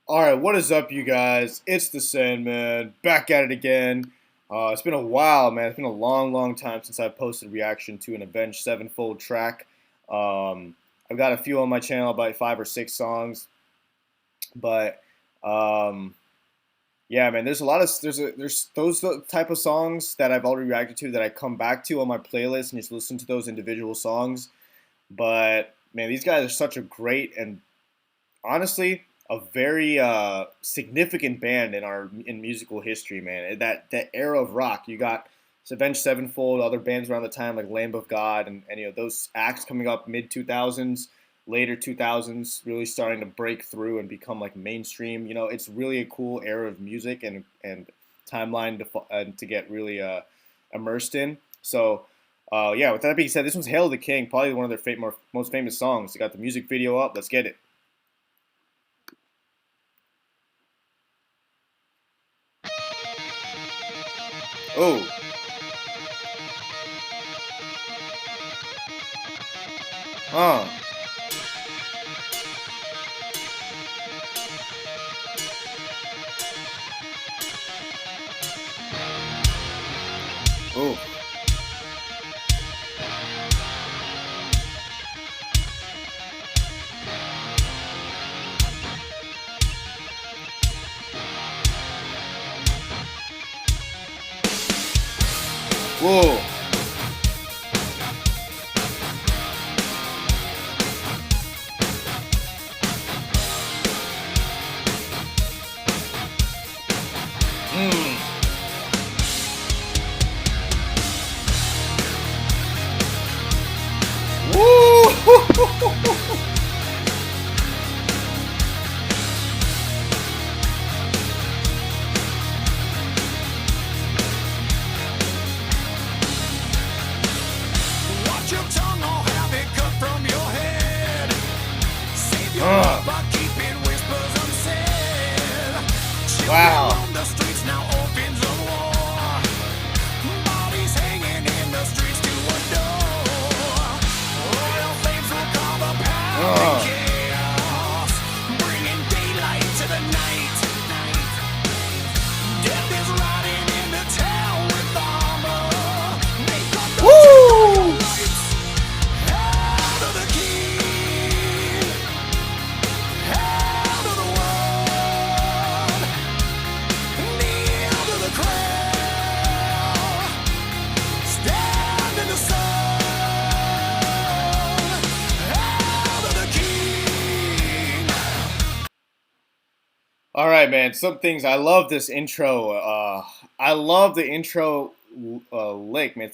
Alright, what is up, you guys? It's the Sandman, back at it again. It's been a while, man. It's been a long, long time since I posted a reaction to an Avenged Sevenfold track. I've got a few on my channel, about 5 or 6 songs. But, yeah, man, there's a lot of, there's those type of songs that I've already reacted to that I come back to on my playlist and just listen to those individual songs. But, man, these guys are such a great and honestly a very significant band in musical history, man. That era of rock, you got Avenged Sevenfold, other bands around the time like Lamb of God, and those acts coming up mid 2000s, later 2000s, really starting to break through and become like mainstream. It's really a cool era of music and timeline to get really immersed in. So. Yeah, with that being said, this one's Hail the King, probably one of their most famous songs. They got the music video up. Let's get it. Oh. Oh. Oh. Whoa. Woo! Wow. All right, man. Some things I love this intro. I love the intro lick, man.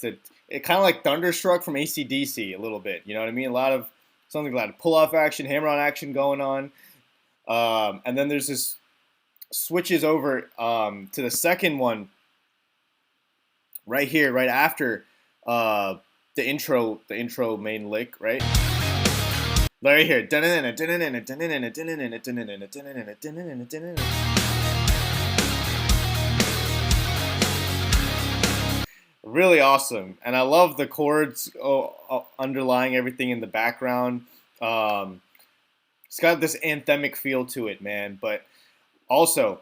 It kind of like Thunderstruck from AC/DC a little bit. You know what I mean? A lot of something like pull off action, hammer on action going on. And then there's this switches over to the second one right here, right after the intro main lick, right? Right here. Really awesome. And I love the chords underlying everything in the background. It's got this anthemic feel to it, man. But also,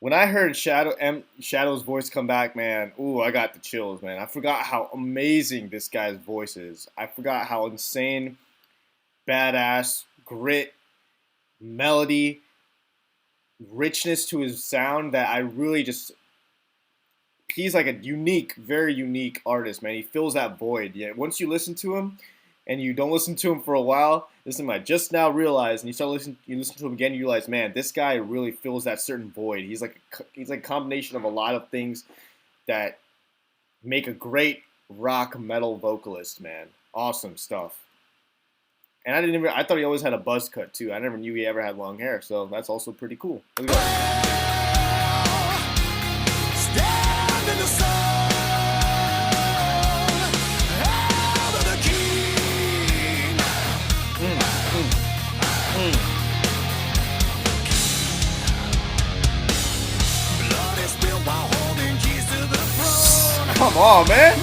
when I heard M.Shadows' voice come back, man, ooh, I got the chills, man. I forgot how amazing this guy's voice is. I forgot how insane, badass, grit, melody, richness to his sound that I really just... He's like a unique, very unique artist, man. He fills that void. Yeah, once you listen to him, and you don't listen to him for a while, listen, I just now realized, and you listen to him again, you realize, man, this guy really fills that certain void. He's like a combination of a lot of things that make a great rock metal vocalist, man. Awesome stuff. And I thought he always had a buzz cut too. I never knew he ever had long hair, so that's also pretty cool. Come on, man.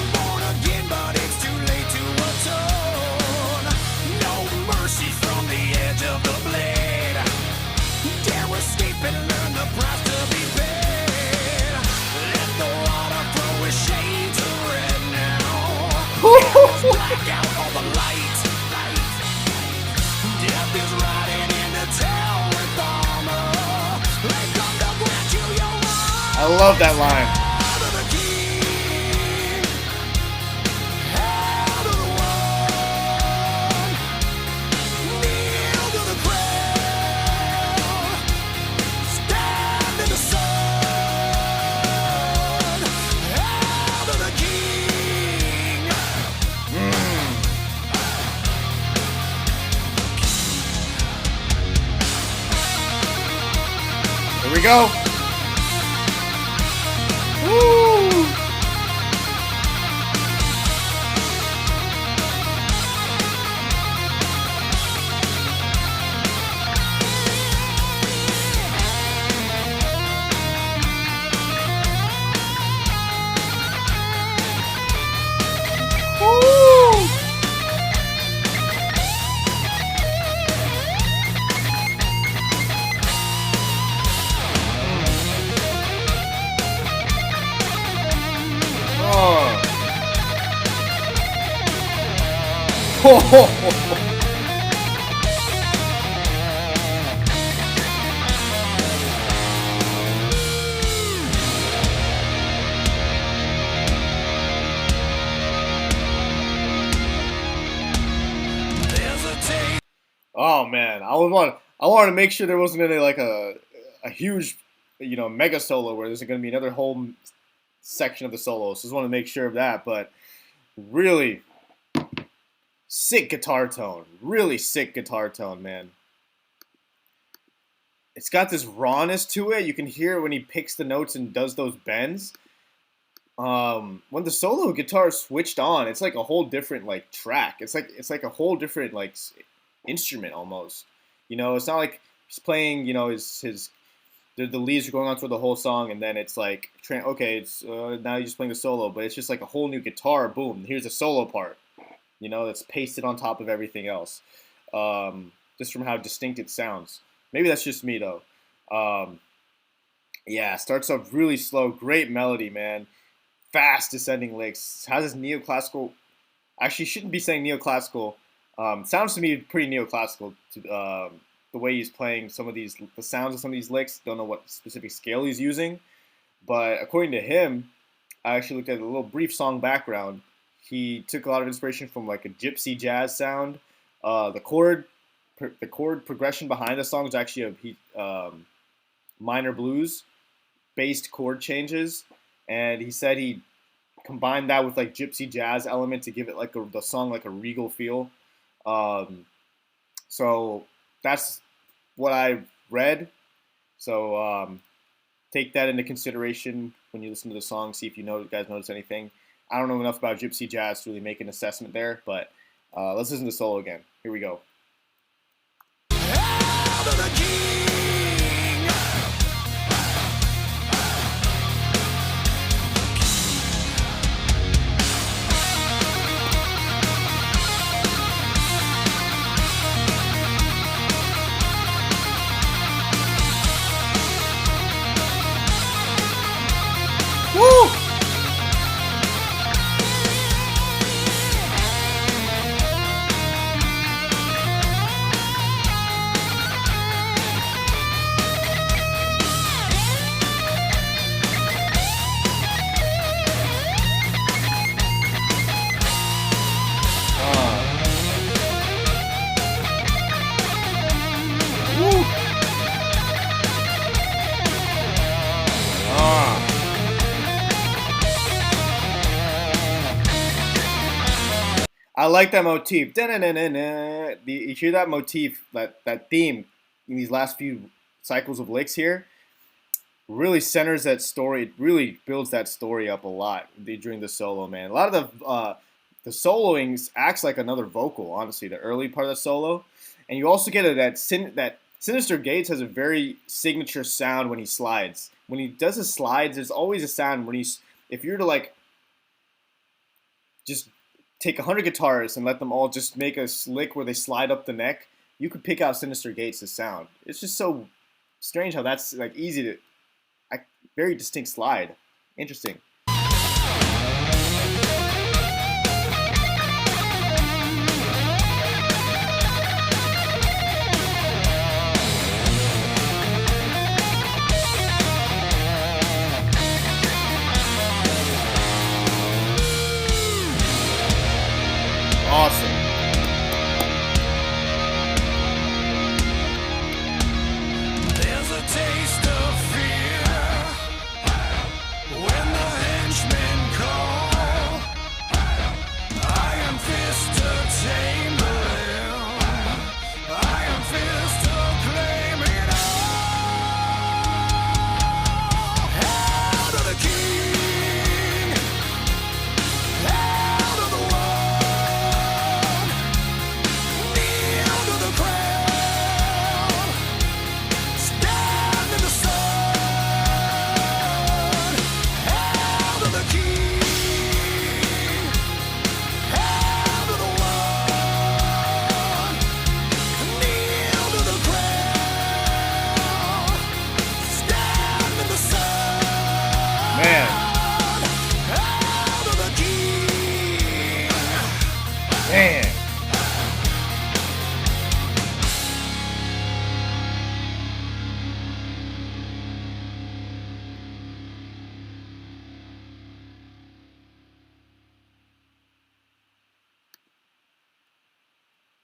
I love that line. Here we go. Woo! Oh man, I wanted to make sure there wasn't any like a huge, mega solo where there's going to be another whole section of the solo. So just want to make sure of that. But really sick guitar tone, really sick guitar tone, man. It's got this rawness to it. You can hear it when he picks the notes and does those bends. When the solo guitar is switched on, it's like a whole different like track. It's like a whole different like instrument almost. It's not like he's playing. The leads are going on through the whole song, and then it's like okay, it's now you're just playing the solo, but it's just like a whole new guitar. Boom, here's the solo part. That's pasted on top of everything else. Just from how distinct it sounds. Maybe that's just me though. Yeah, starts off really slow, great melody, man. Fast descending licks. Has this neoclassical. Actually, shouldn't be saying neoclassical. Sounds to me pretty neoclassical. The way he's playing the sounds of some of these licks. Don't know what specific scale he's using, but according to him, I actually looked at a little brief song background. He took a lot of inspiration from like a gypsy jazz sound. The chord progression behind the song is actually minor blues based chord changes, and he said he combined that with like gypsy jazz element to give it like the song like a regal feel. So that's what I read. So take that into consideration when you listen to the song. See if you guys notice anything. I don't know enough about gypsy jazz to really make an assessment there, but let's listen to the solo again. Here we go. Woo! I like that motif. You hear that motif, that theme in these last few cycles of licks here, really centers that story. It really builds that story up a lot during the solo, man. A lot of the soloing acts like another vocal, honestly, the early part of the solo. And you also get that Synyster Gates has a very signature sound when he slides. When he does his slides, there's always a sound when if you're to like just take 100 guitarists and let them all just make a lick where they slide up the neck, you could pick out Synyster Gates' sound. It's just so strange how that's like easy to, very distinct slide. Interesting.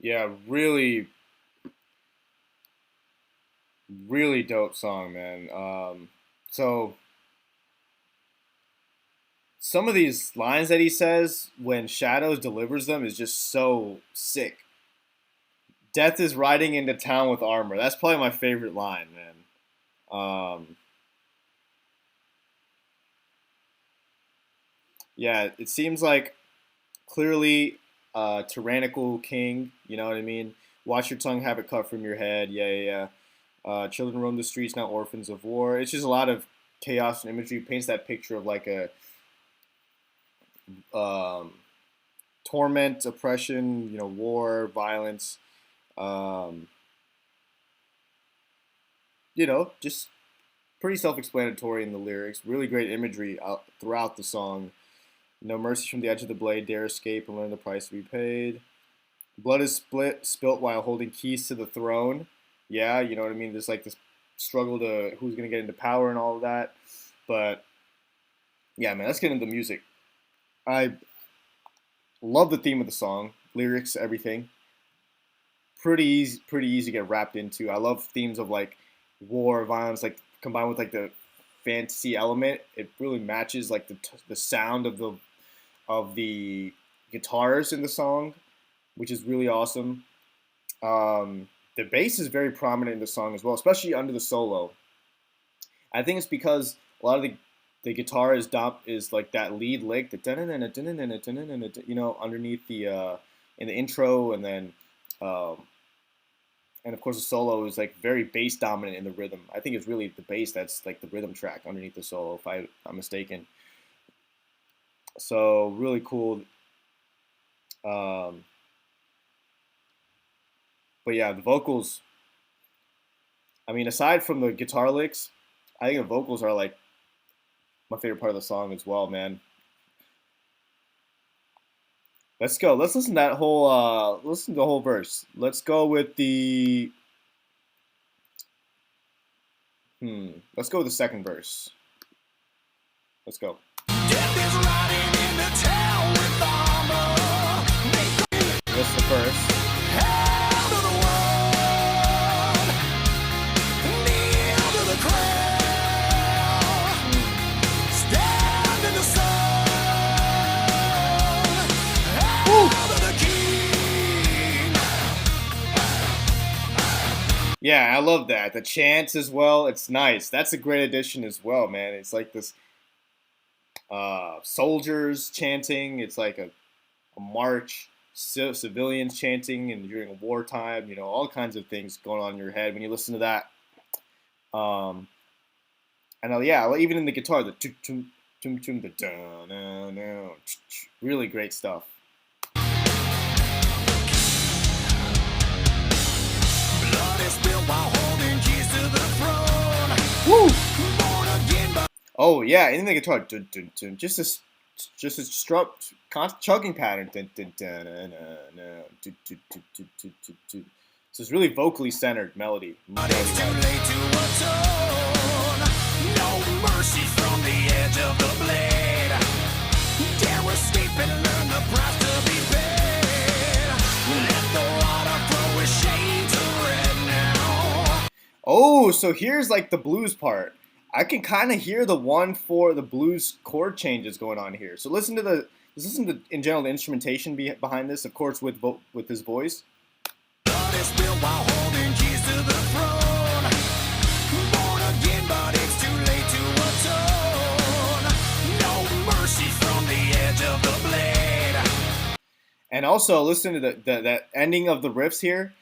Yeah, really, really dope song, man. So some of these lines that he says when Shadows delivers them is just so sick. Death is riding into town with armor. That's probably my favorite line, man. Yeah, it seems like clearly tyrannical king. You know what I mean? Watch your tongue, have it cut from your head. Yeah, yeah, yeah. Children roam the streets, not orphans of war. It's just a lot of chaos and imagery. Paints that picture of like a um, torment, oppression, war, violence. Um, just pretty self-explanatory in the lyrics. Really great imagery throughout the song. No mercy from the edge of the blade, dare escape and learn the price to be paid. Blood is spilt while holding keys to the throne. Yeah, you know what I mean? There's like this struggle to who's going to get into power and all of that. But yeah, man, let's get into the music. I love the theme of the song, lyrics, everything. Pretty easy to get wrapped into. I love themes of like war, violence, like combined with like the fantasy element. It really matches like the sound of the guitars in the song, which is really awesome. The bass is very prominent in the song as well, especially under the solo. I think it's because a lot of the guitar is like that lead lick, the underneath the in the intro, and then and of course the solo is like very bass dominant in the rhythm. I think it's really the bass that's like the rhythm track underneath the solo, if I'm not mistaken. So really cool. Um, but yeah, the vocals. I mean, aside from the guitar licks, I think the vocals are like my favorite part of the song as well, man. Let's go. Let's listen to that whole listen to the whole verse. Let's go with the let's go with the second verse. Let's go. That's the first. Yeah, I love that. The chants as well. It's nice. That's a great addition as well, man. It's like this soldiers chanting. It's like a march, civilians chanting, and during a wartime. All kinds of things going on in your head when you listen to that. And yeah, even in the guitar, the tum tum tum tum, the dun dun dun, really great stuff. Woo! Oh yeah, in the guitar, dun, dun, dun, just a chugging pattern. Dun, dun, dun, dun, dun, dun, dun, dun, dun, dun, dun, dun. So it's really vocally centered melody. No mercy from the edge of the blade. Dare escape and learn the price to be paid. Let the water flow with shades of red now. Oh, so here's like the blues part. I can kind of hear the 1/4 the blues chord changes going on here. So listen to in general the instrumentation behind this, of course, with his voice. And also listen to that ending of the riffs here.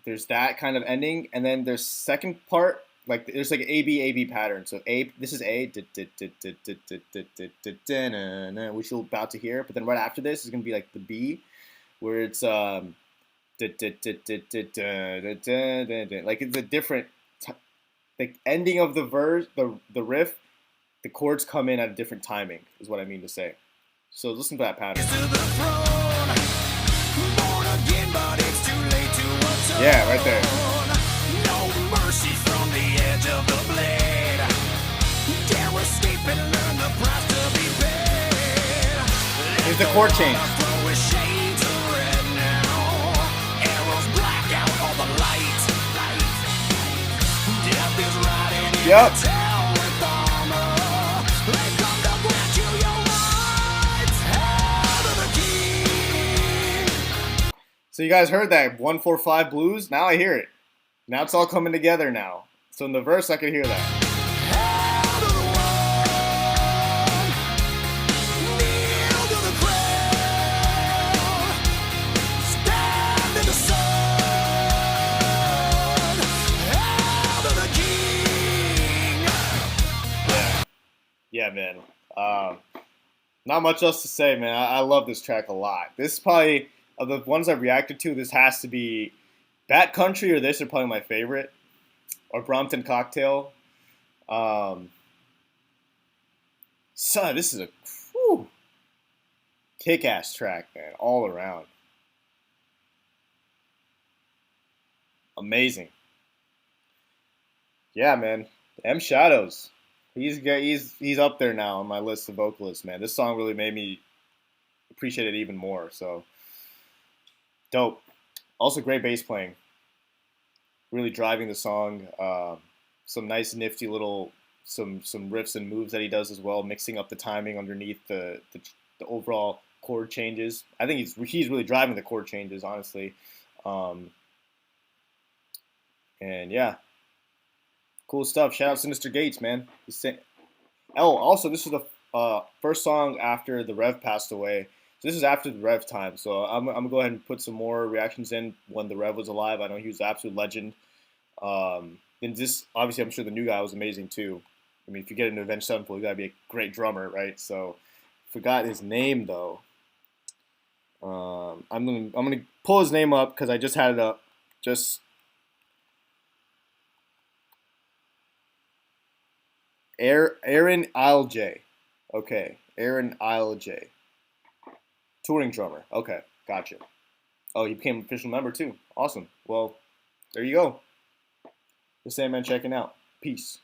There's that kind of ending, and then there's second part, like there's like an A B pattern. So this is A, which you're about to hear, but then right after this is gonna be like the B, where it's like it's a different the ending of the verse, the riff, the chords come in at a different timing, is what I mean to say. So listen to that pattern. Yeah, right there. No mercy from the edge of the blade. Dare escape and learn the price to be paid. Here's the chord change. Yep. So you guys heard that 1-4-5 blues? Now I hear it. Now it's all coming together now. So in the verse I could hear that. Yeah, man. Not much else to say, man. I love this track a lot. This is probably, of the ones I've reacted to, this has to be Bat Country or this are probably my favorite. Or Brompton Cocktail. Son, this is a kick-ass track, man. All around. Amazing. Yeah, man. M.Shadows. He's up there now on my list of vocalists, man. This song really made me appreciate it even more. So dope. Also great bass playing. Really driving the song. Some nice nifty little some riffs and moves that he does as well, mixing up the timing underneath the overall chord changes. I think he's really driving the chord changes, honestly. And yeah. Cool stuff. Shout out Synyster Gates, man. Also, this is the first song after the Rev passed away. So this is after the Rev time. So I'm gonna go ahead and put some more reactions in when the Rev was alive. I know he was an absolute legend. And this, obviously, I'm sure the new guy was amazing too. I mean, if you get into Avenged Sevenfold, you gotta be a great drummer, right? So forgot his name though. I'm gonna pull his name up because I just had it up. Aaron Ilj. Okay. Aaron Ilj. Touring drummer. Okay. Gotcha. Oh, he became an official member too. Awesome. Well, there you go. The Sandman checking out. Peace.